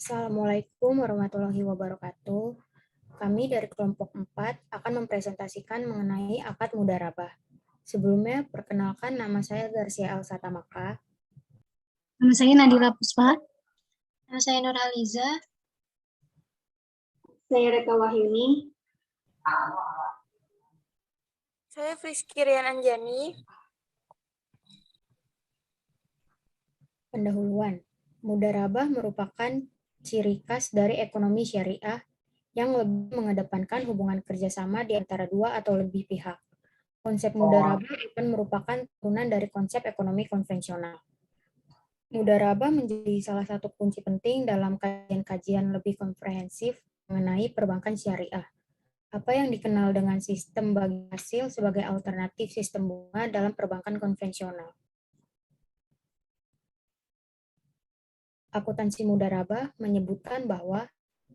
Assalamualaikum warahmatullahi wabarakatuh. Kami dari kelompok 4 akan mempresentasikan mengenai akad mudharabah. Sebelumnya, perkenalkan nama saya Garcia Elsa Tamaka. Nama saya Nadira Puspa. Nama saya Nur Aliza. Saya Reka Wahyuni. Saya Friski Rian Anjani. Pendahuluan. Mudharabah merupakan ciri khas dari ekonomi syariah yang lebih mengedepankan hubungan kerjasama di antara dua atau lebih pihak. Konsep mudharabah akan merupakan turunan dari konsep ekonomi konvensional. Mudharabah menjadi salah satu kunci penting dalam kajian-kajian lebih komprehensif mengenai perbankan syariah. Apa yang dikenal dengan sistem bagi hasil sebagai alternatif sistem bunga dalam perbankan konvensional. Akuntansi mudharabah menyebutkan bahwa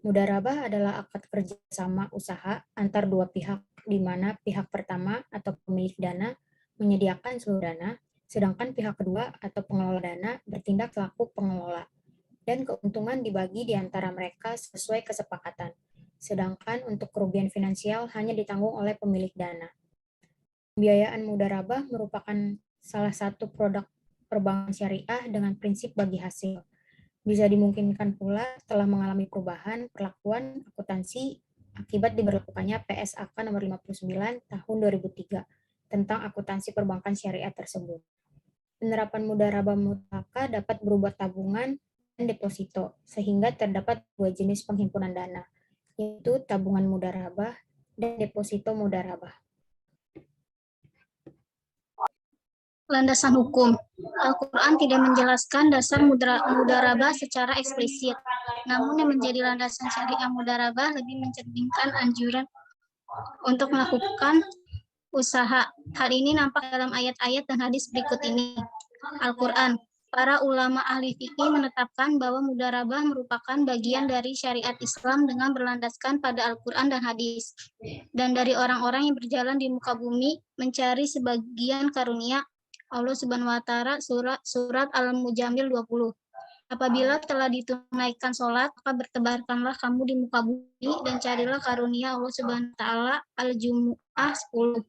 mudharabah adalah akad kerjasama usaha antar dua pihak, di mana pihak pertama atau pemilik dana menyediakan seluruh dana, sedangkan pihak kedua atau pengelola dana bertindak selaku pengelola, dan keuntungan dibagi di antara mereka sesuai kesepakatan. Sedangkan untuk kerugian finansial hanya ditanggung oleh pemilik dana. Pembiayaan mudharabah merupakan salah satu produk perbankan syariah dengan prinsip bagi hasil. Bisa dimungkinkan pula telah mengalami perubahan perlakuan akuntansi akibat diberlakukannya PSAK nomor 59 tahun 2003 tentang akuntansi perbankan syariah tersebut. Penerapan mudharabah mutlaka dapat berupa tabungan dan deposito, sehingga terdapat dua jenis penghimpunan dana, yaitu tabungan mudharabah dan deposito mudharabah. Landasan hukum. Al-Quran tidak menjelaskan dasar mudharabah secara eksplisit. Namun yang menjadi landasan syariah mudharabah lebih mencerminkan anjuran untuk melakukan usaha. Hal ini nampak dalam ayat-ayat dan hadis berikut ini. Al-Quran. Para ulama ahli fikih menetapkan bahwa mudharabah merupakan bagian dari syariat Islam dengan berlandaskan pada Al-Quran dan hadis. Dan dari orang-orang yang berjalan di muka bumi mencari sebagian karunia Allah Subhanahu wa Ta'ala, surat Al-Mujamil 20. Apabila telah ditunaikan sholat, maka bertebarkanlah kamu di muka bumi dan carilah karunia Allah Subhanahu wa Ta'ala. Al-Jumu'ah 10.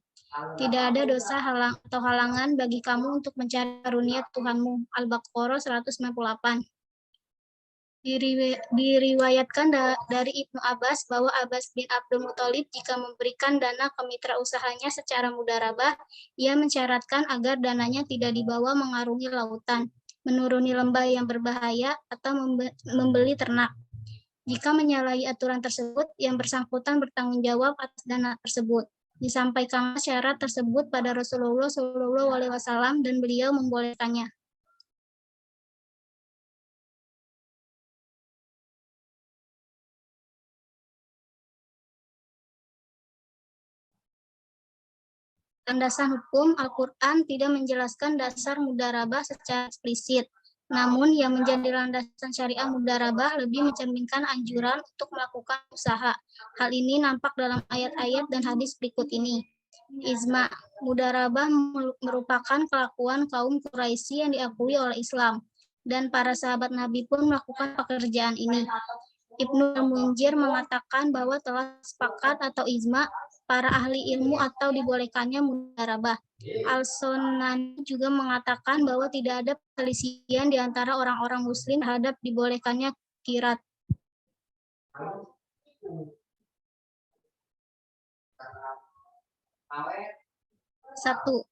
Tidak ada dosa halangan bagi kamu untuk mencari karunia Tuhanmu. Al-Baqarah 198. Diriwayatkan dari Ibnu Abbas bahwa Abbas bin Abdul Muthalib jika memberikan dana ke mitra usahanya secara mudharabah, ia mensyaratkan agar dananya tidak dibawa mengarungi lautan, menuruni lembah yang berbahaya, atau membeli ternak. Jika menyalahi aturan tersebut, yang bersangkutan bertanggung jawab atas dana tersebut. Disampaikan syarat tersebut pada Rasulullah SAW dan beliau membolehkannya. Landasan hukum Al-Quran tidak menjelaskan dasar mudharabah secara eksplisit. Namun, yang menjadi landasan syariah mudharabah lebih mencerminkan anjuran untuk melakukan usaha. Hal ini nampak dalam ayat-ayat dan hadis berikut ini. Ijma. Mudharabah merupakan kelakuan kaum Quraisy yang diakui oleh Islam. Dan para sahabat Nabi pun melakukan pekerjaan ini. Ibnu Al-Munzir mengatakan bahwa telah sepakat atau ijma para ahli ilmu atau dibolehkannya mudharabah. Al-Sunani juga mengatakan bahwa tidak ada perselisihan di antara orang-orang muslim terhadap dibolehkannya qirat. Satu,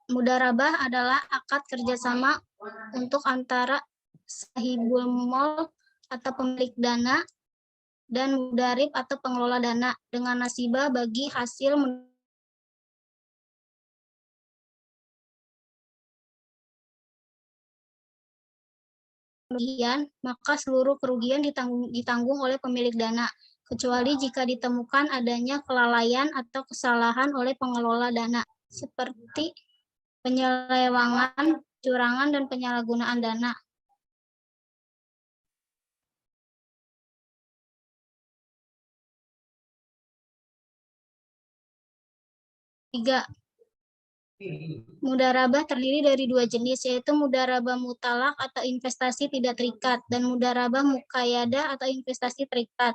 mudharabah adalah akad kerjasama untuk antara sahibul mol atau pemilik dana dan mudarib atau pengelola dana dengan nasibah bagi hasil kerugian, maka seluruh kerugian ditanggung oleh pemilik dana, kecuali jika ditemukan adanya kelalaian atau kesalahan oleh pengelola dana, seperti penyelewengan, curangan, dan penyalahgunaan dana. 3. Mudharabah terdiri dari dua jenis, yaitu mudharabah mutalak atau investasi tidak terikat, dan mudharabah muqayyadah atau investasi terikat.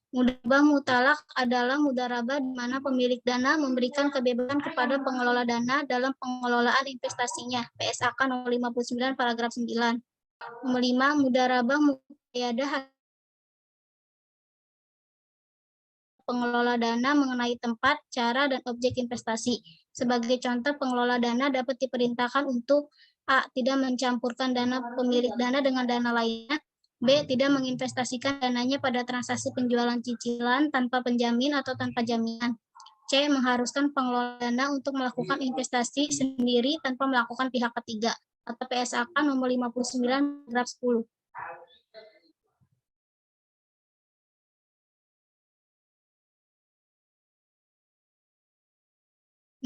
Mudharabah mutalak adalah mudharabah di mana pemilik dana memberikan kebebasan kepada pengelola dana dalam pengelolaan investasinya. PSAK nomor 59 paragraf 9. Nomor 5, mudharabah muqayyadah pengelola dana mengenai tempat, cara, dan objek investasi. Sebagai contoh, pengelola dana dapat diperintahkan untuk A. Tidak mencampurkan dana pemilik dana dengan dana lainnya. B. Tidak menginvestasikan dananya pada transaksi penjualan cicilan tanpa penjamin atau tanpa jaminan. C. Mengharuskan pengelola dana untuk melakukan investasi sendiri tanpa melakukan pihak ketiga. Atau PSAK nomor 59 paragraf 10.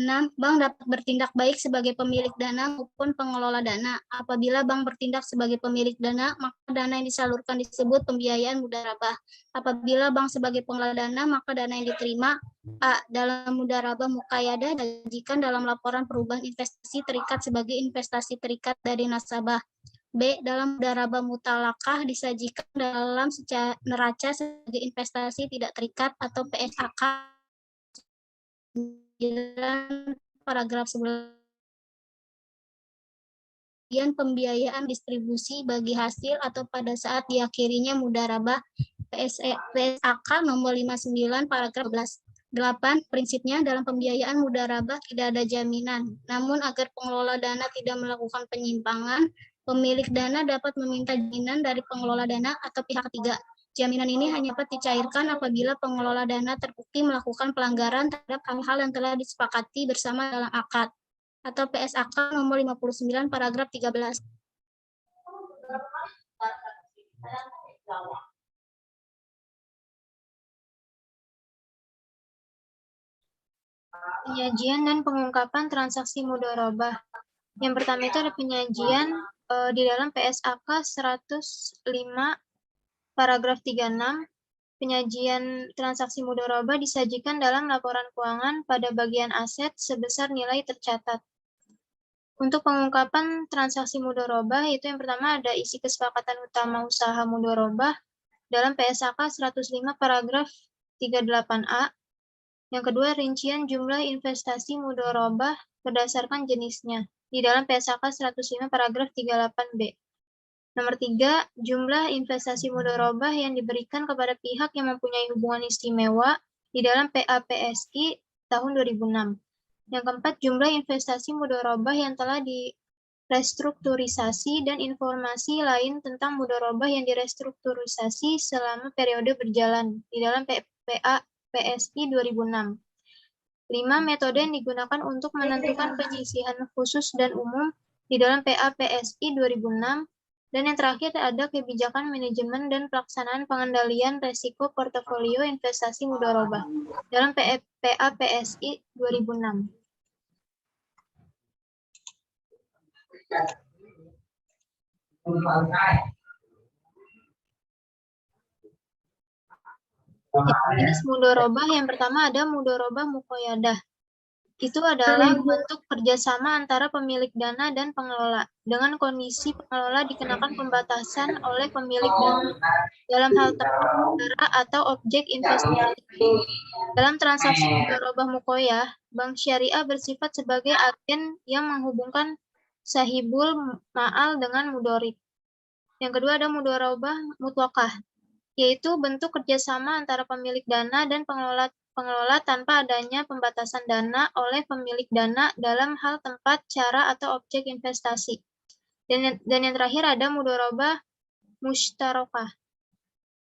6. Bank dapat bertindak baik sebagai pemilik dana maupun pengelola dana. Apabila bank bertindak sebagai pemilik dana, maka dana yang disalurkan disebut pembiayaan mudharabah. Apabila bank sebagai pengelola dana, maka dana yang diterima A. Dalam mudharabah muqayyadah disajikan dalam laporan perubahan investasi terikat sebagai investasi terikat dari nasabah. B. Dalam mudharabah mutalakah disajikan dalam neraca sebagai investasi tidak terikat atau PSAK paragraf 11. Pembiayaan distribusi bagi hasil atau pada saat diakhirinya mudharabah PSAK nomor 59 paragraf 11. 8. Prinsipnya dalam pembiayaan mudharabah tidak ada jaminan. Namun agar pengelola dana tidak melakukan penyimpangan, pemilik dana dapat meminta jaminan dari pengelola dana atau pihak ketiga. Jaminan ini hanya dapat dicairkan apabila pengelola dana terbukti melakukan pelanggaran terhadap hal-hal yang telah disepakati bersama dalam akad. Atau PSAK nomor 59 paragraf 13. Penyajian dan pengungkapan transaksi mudharabah. Yang pertama itu ada penyajian di dalam PSAK 105 paragraf 36. Penyajian transaksi mudharabah disajikan dalam laporan keuangan pada bagian aset sebesar nilai tercatat. Untuk pengungkapan transaksi mudharabah itu yang pertama ada isi kesepakatan utama usaha mudharabah dalam PSAK 105 paragraf 38A. Yang kedua, rincian jumlah investasi mudharabah berdasarkan jenisnya di dalam PSAK 105 paragraf 38B. Nomor 3, jumlah investasi mudharabah yang diberikan kepada pihak yang mempunyai hubungan istimewa di dalam PAPSI tahun 2006. Yang keempat, jumlah investasi mudharabah yang telah direstrukturisasi dan informasi lain tentang mudharabah yang direstrukturisasi selama periode berjalan di dalam PAPSI 2006. 5. Metode yang digunakan untuk menentukan penyisihan khusus dan umum di dalam PAPSI 2006. Dan yang terakhir ada kebijakan manajemen dan pelaksanaan pengendalian resiko portofolio investasi mudharabah dalam PAPSI 2006. Jenis mudharabah yang pertama ada mudharabah muqayyadah. Itu adalah bentuk kerjasama antara pemilik dana dan pengelola. Dengan kondisi pengelola dikenakan pembatasan oleh pemilik dana dalam hal negara atau objek investasi. Dalam transaksi mudharabah muqayyah, bank syariah bersifat sebagai agen yang menghubungkan sahibul ma'al dengan mudharib. Yang kedua ada mudharabah mutlaqah, yaitu bentuk kerjasama antara pemilik dana dan pengelola tanpa adanya pembatasan dana oleh pemilik dana dalam hal tempat, cara, atau objek investasi. Dan yang terakhir ada mudharabah mushtarakah.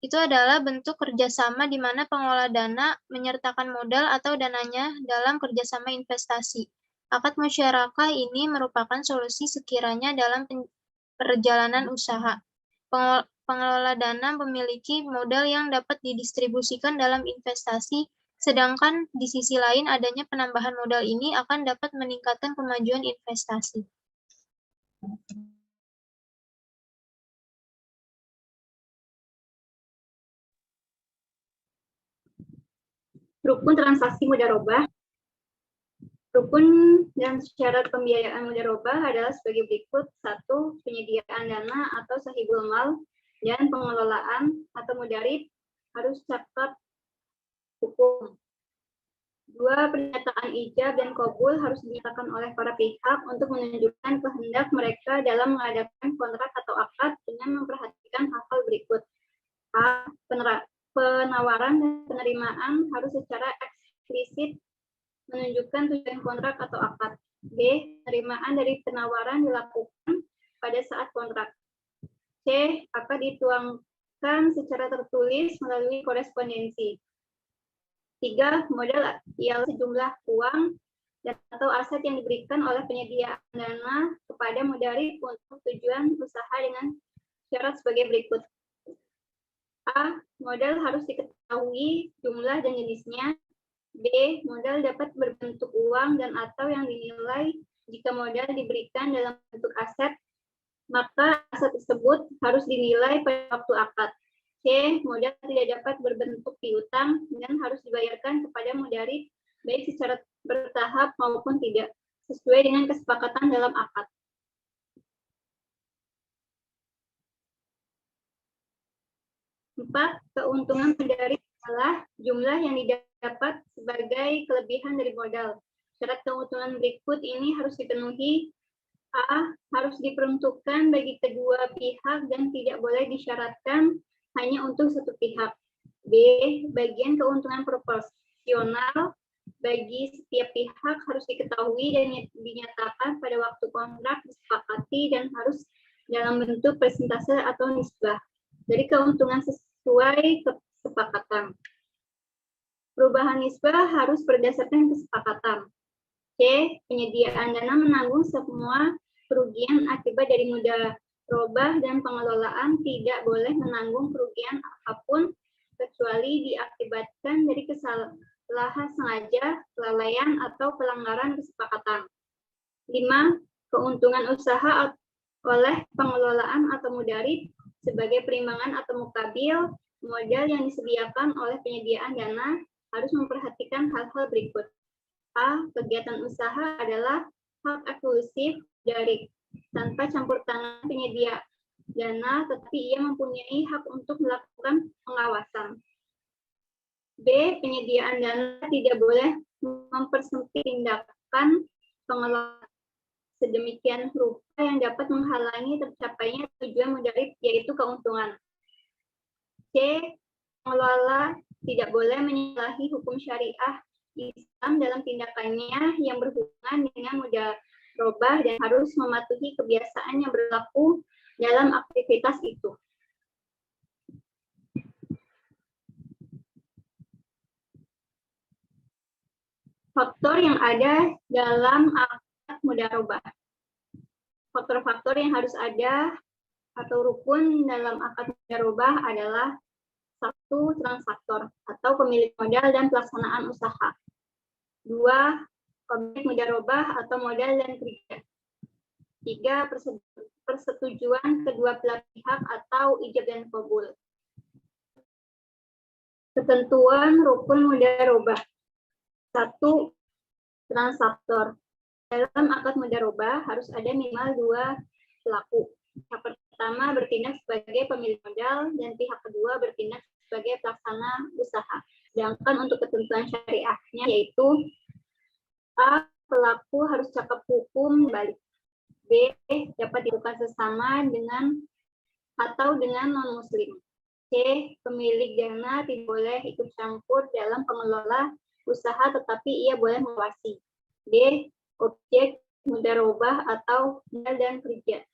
Itu adalah bentuk kerjasama di mana pengelola dana menyertakan modal atau dananya dalam kerjasama investasi. Akad musyarakah ini merupakan solusi sekiranya dalam perjalanan usaha. Pengelola dana memiliki modal yang dapat didistribusikan dalam investasi, sedangkan di sisi lain adanya penambahan modal ini akan dapat meningkatkan kemajuan investasi. Rukun transaksi mudharabah. Rukun dan syarat pembiayaan mudharabah adalah sebagai berikut. 1. Penyediaan dana atau sahibul mal dan pengelolaan atau mudarib harus cakap hukum. 2. Pernyataan ijab dan qabul harus dinyatakan oleh para pihak untuk menunjukkan kehendak mereka dalam mengadakan kontrak atau akad dengan memperhatikan hal-hal berikut. A. Penawaran dan penerimaan harus secara eksplisit menunjukkan tujuan kontrak atau akad. B. Penerimaan dari penawaran dilakukan pada saat kontrak. C. Akad dituangkan secara tertulis melalui korespondensi. 3. Modal ialah sejumlah uang dan atau aset yang diberikan oleh penyedia dana kepada mudarib untuk tujuan usaha dengan syarat sebagai berikut. A. Modal harus diketahui jumlah dan jenisnya. B. Modal dapat berbentuk uang dan atau yang dinilai jika modal diberikan dalam bentuk aset, maka aset tersebut harus dinilai pada waktu akad. C. Modal tidak dapat berbentuk piutang dan harus dibayarkan kepada mudarib baik secara bertahap maupun tidak, sesuai dengan kesepakatan dalam akad. Empat, keuntungan mudarib adalah jumlah yang didapat sebagai kelebihan dari modal. Syarat keuntungan berikut ini harus dipenuhi. A. Harus diperuntukkan bagi kedua pihak dan tidak boleh disyaratkan hanya untuk satu pihak. B. Bagian keuntungan proporsional bagi setiap pihak harus diketahui dan dinyatakan pada waktu kontrak disepakati dan harus dalam bentuk persentase atau nisbah dari keuntungan sesuai kesepakatan. Perubahan nisbah harus berdasarkan kesepakatan. C. Penyediaan dana menanggung semua kerugian akibat dari mudharabah dan pengelolaan tidak boleh menanggung kerugian apapun kecuali diakibatkan dari kesalahan sengaja, kelalaian, atau pelanggaran kesepakatan. 5. Keuntungan usaha oleh pengelolaan atau mudarib sebagai perimbangan atau mukabil modal yang disediakan oleh penyediaan dana harus memperhatikan hal-hal berikut. A. Kegiatan usaha adalah hak eksklusif dari tanpa campur tangan penyedia dana, tetapi ia mempunyai hak untuk melakukan pengawasan. B. Penyediaan dana tidak boleh mempersempit tindakan pengelolaan sedemikian rupa yang dapat menghalangi tercapainya tujuan mudarib, yaitu keuntungan. C. Pengelola tidak boleh menyalahi hukum syariah Islam dalam tindakannya yang berhubungan dengan mudharabah dan harus mematuhi kebiasaan yang berlaku dalam aktivitas itu. Faktor yang ada dalam akad mudharabah. Faktor-faktor yang harus ada atau rukun dalam akad mudharabah adalah 1. Transaktor atau pemilik modal dan pelaksanaan usaha. 2. Objek mudharabah atau modal dan kerja. 3. Persetujuan kedua belah pihak atau ijab dan qabul. Ketentuan rukun mudharabah. 1. Transaktor. Dalam akad mudharabah harus ada minimal 2 pelaku. Yang pertama bertindak sebagai pemilik modal dan pihak kedua bertindak sebagai pelaksana usaha. Sedangkan untuk ketentuan syariahnya yaitu A. Pelaku harus cakap hukum balik. B. Dapat dilakukan sesama dengan atau dengan non-muslim. C. Pemilik dana tidak boleh ikut campur dalam pengelola usaha tetapi ia boleh mengawasi. D. Objek mudharabah atau modal dan kerja.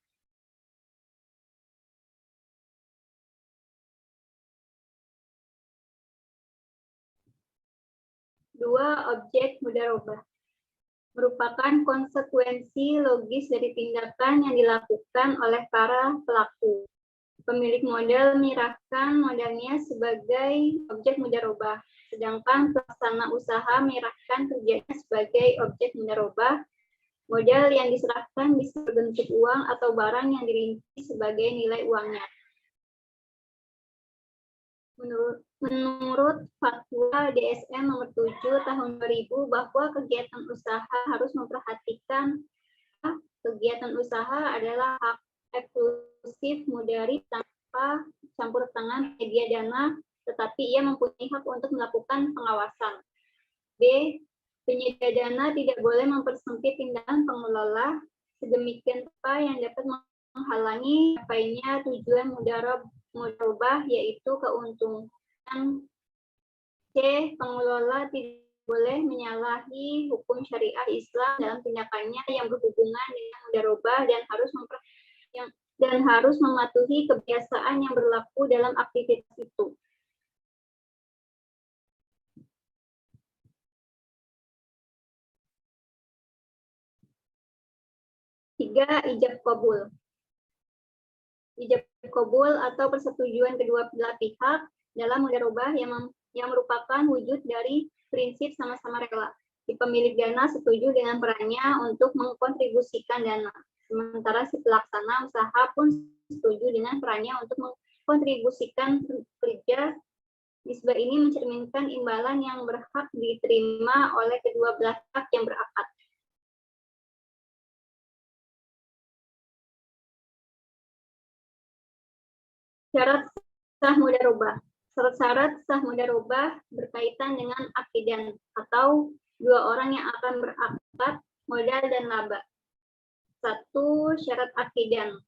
Dua, objek mudharabah merupakan konsekuensi logis dari tindakan yang dilakukan oleh para pelaku. Pemilik modal menyerahkan modalnya sebagai objek mudharabah, sedangkan pelaksana usaha menyerahkan kerjanya sebagai objek mudharabah. Modal yang diserahkan bisa berbentuk uang atau barang yang dirinci sebagai nilai uangnya. Menurut Fatwa DSM nomor 7 tahun 2000 bahwa kegiatan usaha harus memperhatikan kegiatan usaha adalah hak eksklusif mudarib tanpa campur tangan penyedia dana, tetapi ia mempunyai hak untuk melakukan pengawasan. B. Penyedia dana tidak boleh mempersempit tindakan pengelola sedemikian rupa yang dapat menghalangi capainya tujuan mudharabah, yaitu keuntungan. C. Pengelola tidak boleh menyalahi hukum syariah Islam dalam tindakannya yang berhubungan dengan mudharabah dan harus mematuhi kebiasaan yang berlaku dalam aktivitas itu. 3. Ijab qabul. Ijab qabul atau persetujuan kedua belah pihak dalam mudharabah yang merupakan wujud dari prinsip sama-sama rela. Si pemilik dana setuju dengan perannya untuk mengkontribusikan dana, sementara si pelaksana usaha pun setuju dengan perannya untuk mengkontribusikan kerja. Nisbah ini mencerminkan imbalan yang berhak diterima oleh kedua belah pihak yang berakad. Syarat sah mudharabah. Syarat sah mudharabah berkaitan dengan akidan atau dua orang yang akan berakad modal dan laba. 1. Syarat akidan.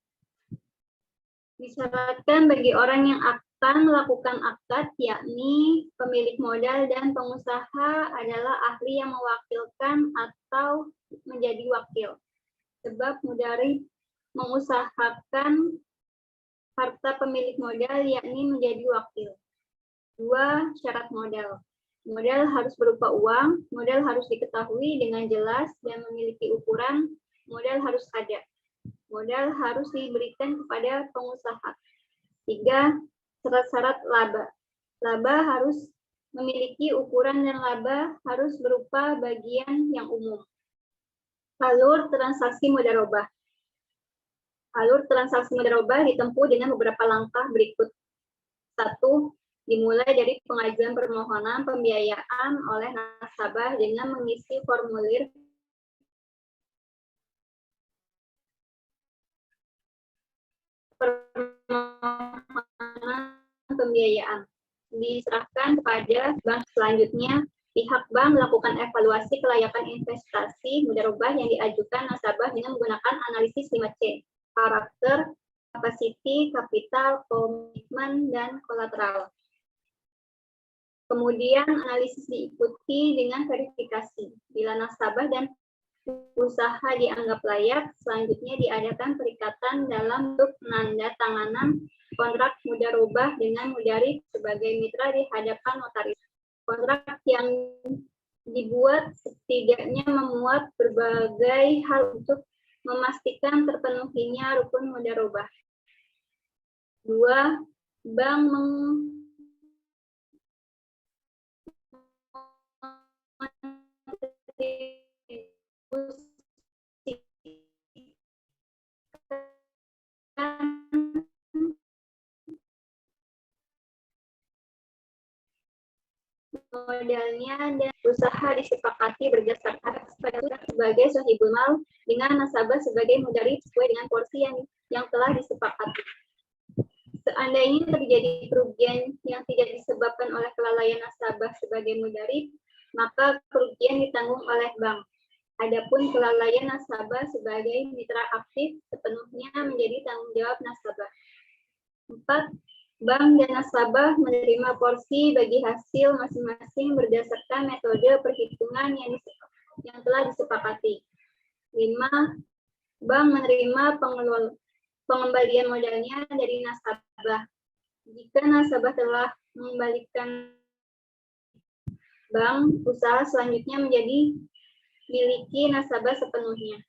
Disyaratkan bagi orang yang akan melakukan akad, yakni pemilik modal dan pengusaha adalah ahli yang mewakilkan atau menjadi wakil. Sebab mudarib mengusahakan harta pemilik modal, yakni menjadi wakil. 2. Syarat modal. Modal harus berupa uang, modal harus diketahui dengan jelas dan memiliki ukuran, modal harus ada. Modal harus diberikan kepada pengusaha. 3. Syarat-syarat laba. Laba harus memiliki ukuran dan laba harus berupa bagian yang umum. Alur transaksi mudharabah. Alur transaksi mudharabah ditempuh dengan beberapa langkah berikut. 1. Dimulai dari pengajuan permohonan pembiayaan oleh nasabah dengan mengisi formulir permohonan pembiayaan. Diserahkan kepada bank. Selanjutnya, pihak bank melakukan evaluasi kelayakan investasi mudharabah yang diajukan nasabah dengan menggunakan analisis 5C. Karakter, capacity, kapital, komitmen, dan kolateral. Kemudian analisis diikuti dengan verifikasi. Bila nasabah dan usaha dianggap layak, selanjutnya diadakan perikatan dalam bentuk penanda tanganan kontrak mudharabah dengan mudarib sebagai mitra di hadapan notaris. Kontrak yang dibuat setidaknya memuat berbagai hal untuk memastikan terpenuhinya rukun mudharabah. 2. Bank modalnya dan usaha disepakati berdasarkan sebagai sahibul mal dengan nasabah sebagai mudarib sesuai dengan porsi yang telah disepakati. Seandainya terjadi kerugian yang tidak disebabkan oleh kelalaian nasabah sebagai mudarib, maka kerugian ditanggung oleh bank. Adapun kelalaian nasabah sebagai mitra aktif sepenuhnya menjadi tanggung jawab nasabah. 4. Bank dan nasabah menerima porsi bagi hasil masing-masing berdasarkan metode perhitungan yang telah disepakati. 5. Bank menerima pengembalian modalnya dari nasabah. Jika nasabah telah mengembalikan bank, usaha selanjutnya menjadi miliki nasabah sepenuhnya.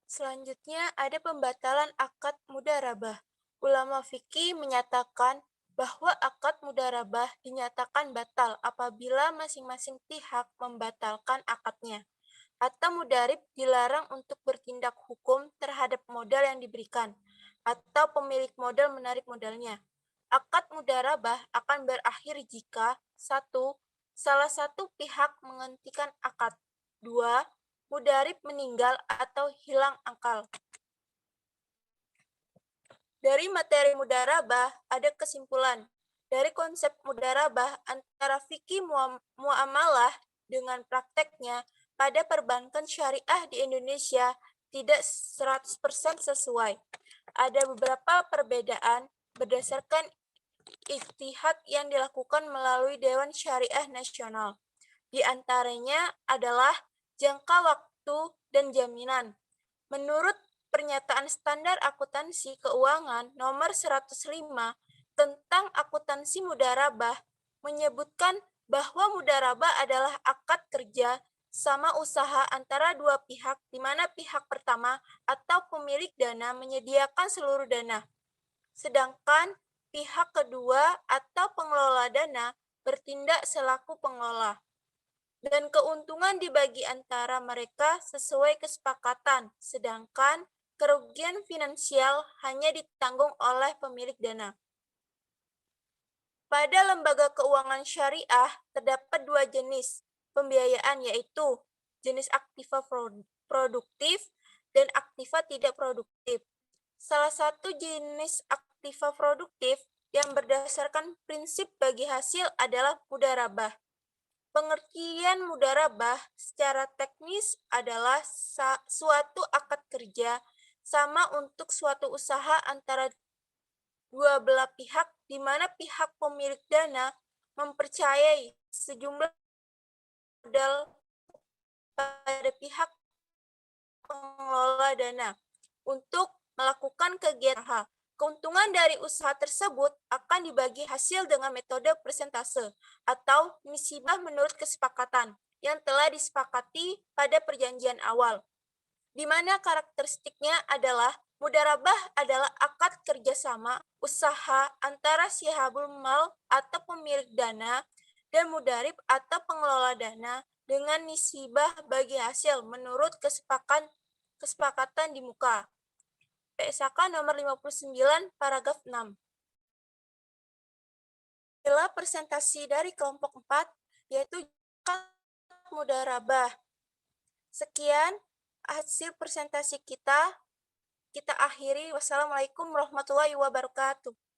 Selanjutnya ada pembatalan akad mudharabah. Ulama fikih menyatakan bahwa akad mudharabah dinyatakan batal apabila masing-masing pihak membatalkan akadnya. atau mudarib dilarang untuk bertindak hukum terhadap modal yang diberikan atau pemilik modal menarik modalnya. Akad mudarabah akan berakhir jika 1. Salah satu pihak menghentikan akad. 2. Mudarib meninggal atau hilang akal. Dari materi mudarabah ada kesimpulan. Dari konsep mudarabah antara fikih muamalah dengan prakteknya pada perbankan syariah di Indonesia tidak 100% sesuai. Ada beberapa perbedaan berdasarkan ijtihad yang dilakukan melalui Dewan Syariah Nasional. Di antaranya adalah jangka waktu dan jaminan. Menurut Pernyataan Standar Akuntansi Keuangan Nomor 105 tentang akuntansi mudarabah menyebutkan bahwa mudarabah adalah akad kerja sama usaha antara dua pihak di mana pihak pertama atau pemilik dana menyediakan seluruh dana, sedangkan pihak kedua atau pengelola dana bertindak selaku pengelola. Dan keuntungan dibagi antara mereka sesuai kesepakatan, sedangkan kerugian finansial hanya ditanggung oleh pemilik dana. Pada lembaga keuangan syariah terdapat dua jenis pembiayaan, yaitu jenis aktiva produktif dan aktiva tidak produktif. Salah satu jenis aktiva produktif yang berdasarkan prinsip bagi hasil adalah mudarabah. Pengertian mudarabah secara teknis adalah suatu akad kerja sama untuk suatu usaha antara dua belah pihak di mana pihak pemilik dana mempercayai sejumlah modal pada pihak pengelola dana untuk melakukan kegiatan. Keuntungan dari usaha tersebut akan dibagi hasil dengan metode persentase atau nisbah menurut kesepakatan yang telah disepakati pada perjanjian awal, di mana karakteristiknya adalah mudarabah adalah akad kerjasama usaha antara syihabul mal atau pemilik dana dan mudarib atau pengelola dana dengan nisbah bagi hasil menurut kesepakatan di muka. PSAK nomor 59 paragraf 6. Adalah presentasi dari kelompok 4 yaitu mudarabah. Sekian hasil presentasi kita. Kita akhiri. Wassalamualaikum warahmatullahi wabarakatuh.